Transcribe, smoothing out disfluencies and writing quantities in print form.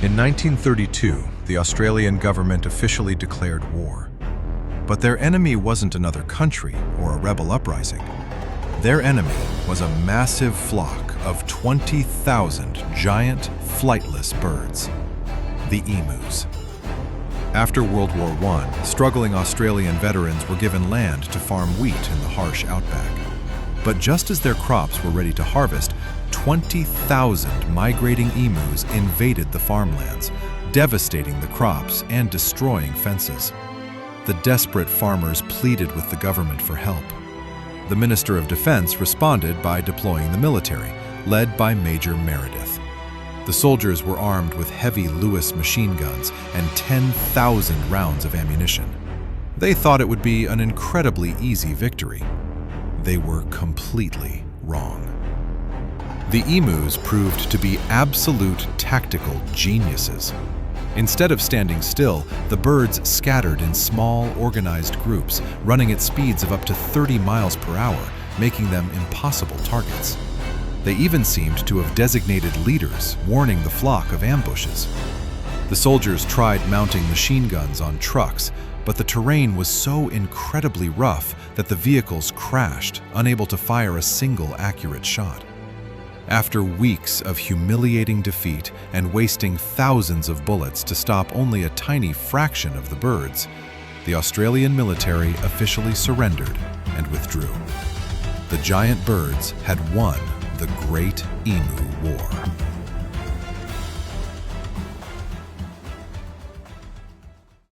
In 1932, the Australian government officially declared war. But their enemy wasn't another country or a rebel uprising. Their enemy was a massive flock of 20,000 giant, flightless birds, the emus. After World War I, struggling Australian veterans were given land to farm wheat in the harsh outback. But just as their crops were ready to harvest, 20,000 migrating emus invaded the farmlands, devastating the crops and destroying fences. The desperate farmers pleaded with the government for help. The Minister of Defense responded by deploying the military, led by Major Meredith. The soldiers were armed with heavy Lewis machine guns and 10,000 rounds of ammunition. They thought it would be an incredibly easy victory. They were completely wrong. The emus proved to be absolute tactical geniuses. Instead of standing still, the birds scattered in small, organized groups, running at speeds of up to 30 miles per hour, making them impossible targets. They even seemed to have designated leaders, warning the flock of ambushes. The soldiers tried mounting machine guns on trucks, but the terrain was so incredibly rough that the vehicles crashed, unable to fire a single accurate shot. After weeks of humiliating defeat and wasting thousands of bullets to stop only a tiny fraction of the birds, the Australian military officially surrendered and withdrew. The giant birds had won the Great Emu War.